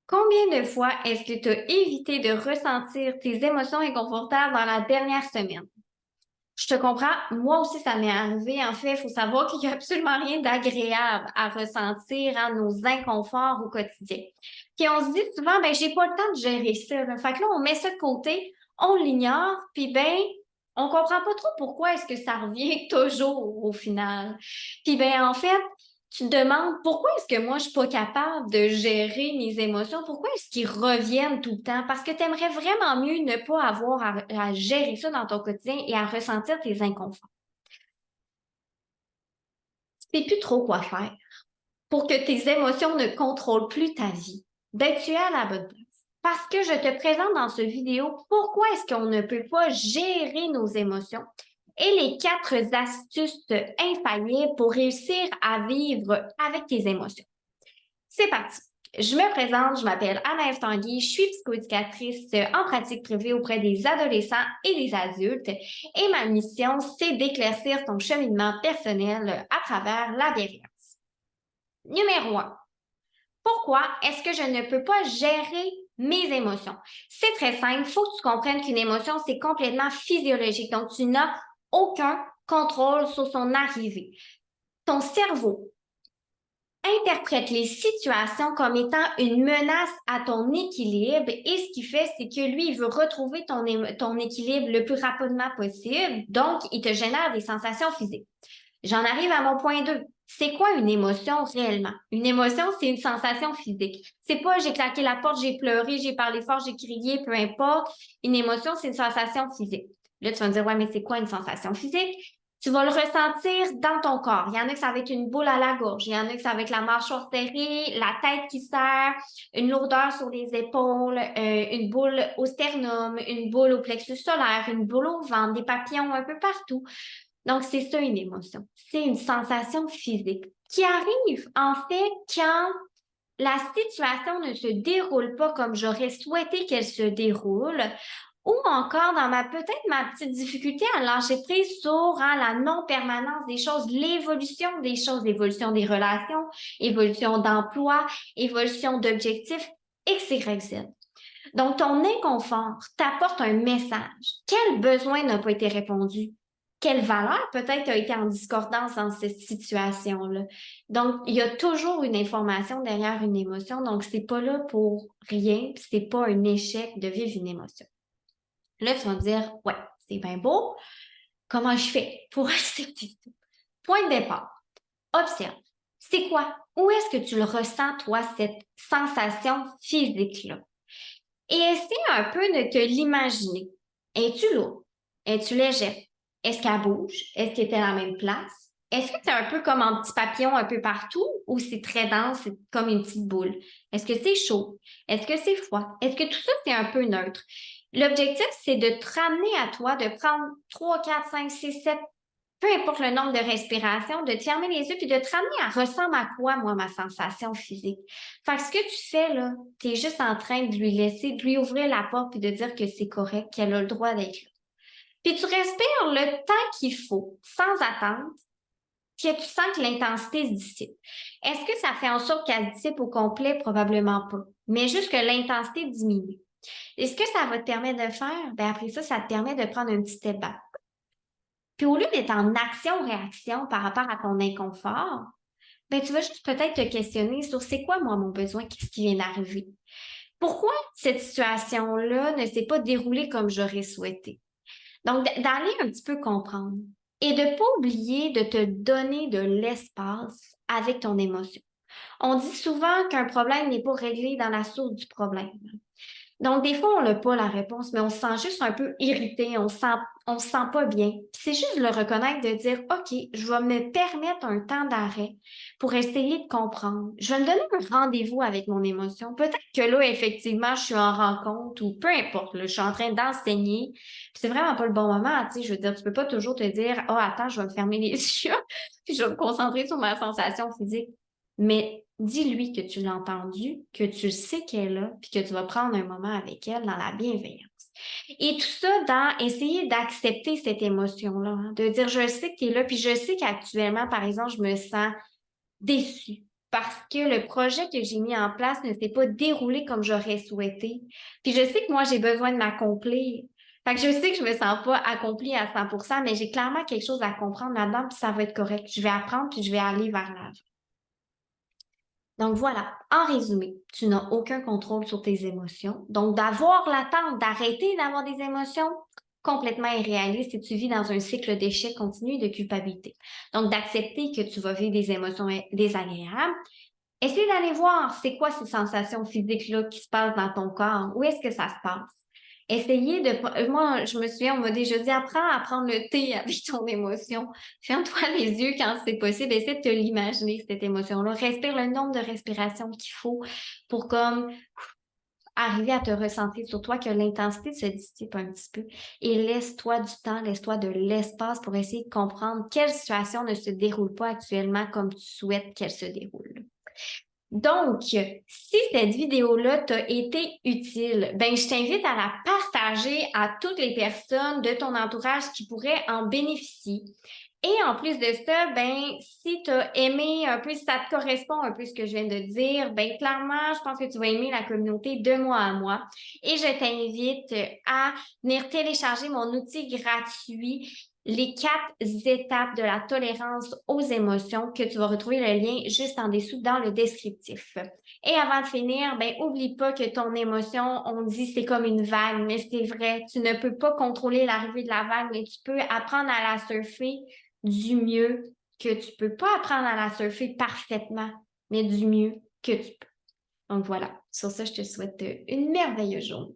Combien de fois est-ce que tu as évité de ressentir tes émotions inconfortables dans la dernière semaine? Je te comprends, moi aussi ça m'est arrivé. En fait, il faut savoir qu'il n'y a absolument rien d'agréable à ressentir nos inconforts au quotidien. Puis on se dit souvent, ben j'ai pas le temps de gérer ça, là. Fait que là, on met ça de côté, on l'ignore, puis ben, on comprend pas trop pourquoi est-ce que ça revient toujours au final. Puis ben, en fait, tu te demandes pourquoi est-ce que moi je suis pas capable de gérer mes émotions? Pourquoi est-ce qu'ils reviennent tout le temps? Parce que tu aimerais vraiment mieux ne pas avoir à gérer ça dans ton quotidien et à ressentir tes inconforts. Tu sais plus trop quoi faire pour que tes émotions ne contrôlent plus ta vie. Ben, tu es à la bonne place. Parce que je te présente dans ce vidéo pourquoi est-ce qu'on ne peut pas gérer nos émotions et les 4 astuces infaillibles pour réussir à vivre avec tes émotions. C'est parti. Je me présente, je m'appelle Anaëlle Tanguy, je suis psychoéducatrice en pratique privée auprès des adolescents et des adultes et ma mission, c'est d'éclaircir ton cheminement personnel à travers la bienveillance. Numéro 1. Pourquoi est-ce que je ne peux pas gérer mes émotions? C'est très simple, il faut que tu comprennes qu'une émotion, c'est complètement physiologique, donc tu n'as aucun contrôle sur son arrivée. Ton cerveau interprète les situations comme étant une menace à ton équilibre et ce qu'il fait, c'est que lui, il veut retrouver ton équilibre le plus rapidement possible. Donc, il te génère des sensations physiques. J'en arrive à mon point 2. C'est quoi une émotion réellement? Une émotion, c'est une sensation physique. C'est pas j'ai claqué la porte, j'ai pleuré, j'ai parlé fort, j'ai crié, peu importe. Une émotion, c'est une sensation physique. Là, tu vas me dire, ouais, mais c'est quoi une sensation physique? Tu vas le ressentir dans ton corps. Il y en a que ça va être une boule à la gorge. Il y en a que ça va être la mâchoire serrée, la tête qui serre, une lourdeur sur les épaules, une boule au sternum, une boule au plexus solaire, une boule au ventre, des papillons un peu partout. Donc, c'est ça une émotion. C'est une sensation physique qui arrive, en fait, quand la situation ne se déroule pas comme j'aurais souhaité qu'elle se déroule, ou encore dans peut-être ma petite difficulté à lâcher prise sur la non-permanence des choses, l'évolution des choses, l'évolution des relations, évolution d'emploi, évolution d'objectifs, X, Y, Z. Donc, ton inconfort t'apporte un message. Quel besoin n'a pas été répondu? Quelle valeur peut-être a été en discordance dans cette situation-là? Donc, il y a toujours une information derrière une émotion, donc c'est pas là pour rien, c'est pas un échec de vivre une émotion. Là, tu vas me dire, ouais, c'est bien beau. Comment je fais pour accepter ça? Point de départ. Observe. C'est quoi? Où est-ce que tu le ressens, toi, cette sensation physique-là? Et essaie un peu de te l'imaginer. Es-tu lourd? Es-tu légère? Est-ce qu'elle bouge? Est-ce qu'elle est à la même place? Est-ce que c'est un peu comme un petit papillon un peu partout ou c'est très dense, c'est comme une petite boule? Est-ce que c'est chaud? Est-ce que c'est froid? Est-ce que tout ça, c'est un peu neutre? L'objectif, c'est de te ramener à toi, de prendre 3, 4, 5, 6, 7, peu importe le nombre de respirations, de te fermer les yeux puis de te ramener à ressemble à quoi, moi, ma sensation physique. Fait que ce que tu fais, là, tu es juste en train de lui laisser, de lui ouvrir la porte puis de dire que c'est correct, qu'elle a le droit d'être là. Puis tu respires le temps qu'il faut, sans attendre, puis tu sens que l'intensité se dissipe. Est-ce que ça fait en sorte qu'elle se dissipe au complet? Probablement pas. Mais juste que l'intensité diminue. Et ce que ça va te permettre de faire, ben après ça, ça te permet de prendre un petit step back. Puis au lieu d'être en action-réaction par rapport à ton inconfort, ben tu vas juste peut-être te questionner sur c'est quoi moi mon besoin, qu'est-ce qui vient d'arriver. Pourquoi cette situation-là ne s'est pas déroulée comme j'aurais souhaité? Donc, d'aller un petit peu comprendre et de ne pas oublier de te donner de l'espace avec ton émotion. On dit souvent qu'un problème n'est pas réglé dans la source du problème. Donc, des fois, on n'a pas la réponse, mais on se sent juste un peu irrité, on se sent pas bien. C'est juste de le reconnaître, de dire, OK, je vais me permettre un temps d'arrêt pour essayer de comprendre. Je vais me donner un rendez-vous avec mon émotion. Peut-être que là, effectivement, je suis en rencontre ou peu importe, là, je suis en train d'enseigner. Puis c'est vraiment pas le bon moment, tu sais. Je veux dire, tu peux pas toujours te dire, oh, attends, je vais me fermer les yeux, puis je vais me concentrer sur ma sensation physique. Mais dis-lui que tu l'as entendu, que tu sais qu'elle est là, puis que tu vas prendre un moment avec elle dans la bienveillance. Et tout ça dans essayer d'accepter cette émotion-là, hein, de dire je sais que tu es là, puis je sais qu'actuellement, par exemple, je me sens déçue. parce que le projet que j'ai mis en place ne s'est pas déroulé comme j'aurais souhaité. Puis je sais que moi, j'ai besoin de m'accomplir. Fait que je sais que je me sens pas accomplie à 100%, mais j'ai clairement quelque chose à comprendre là-dedans, puis ça va être correct. Je vais apprendre, puis je vais aller vers l'avant. Donc voilà, en résumé, tu n'as aucun contrôle sur tes émotions. Donc d'avoir l'attente d'arrêter d'avoir des émotions, complètement irréaliste et tu vis dans un cycle d'échec continu et de culpabilité. Donc d'accepter que tu vas vivre des émotions désagréables. Essaye d'aller voir c'est quoi ces sensations physiques-là qui se passent dans ton corps. Où est-ce que ça se passe? Essayez de... Moi, je me souviens, on m'a déjà dit, apprends à prendre le thé avec ton émotion. Ferme-toi les yeux quand c'est possible. Essaie de te l'imaginer, cette émotion-là. Respire le nombre de respirations qu'il faut pour comme arriver à te ressentir sur toi, que l'intensité se dissipe un petit peu. Et laisse-toi du temps, laisse-toi de l'espace pour essayer de comprendre quelle situation ne se déroule pas actuellement comme tu souhaites qu'elle se déroule. Donc, si cette vidéo-là t'a été utile, ben je t'invite à la partager à toutes les personnes de ton entourage qui pourraient en bénéficier. Et en plus de ça, ben si tu as aimé un peu, si ça te correspond un peu ce que je viens de dire, ben clairement, je pense que tu vas aimer la communauté de moi à moi. Et je t'invite à venir télécharger mon outil gratuit les 4 étapes de la tolérance aux émotions que tu vas retrouver le lien juste en dessous dans le descriptif. Et avant de finir, ben oublie pas que ton émotion, on dit c'est comme une vague, mais c'est vrai, tu ne peux pas contrôler l'arrivée de la vague, mais tu peux apprendre à la surfer du mieux que tu peux. Pas apprendre à la surfer parfaitement, mais du mieux que tu peux. Donc voilà, sur ça, je te souhaite une merveilleuse journée.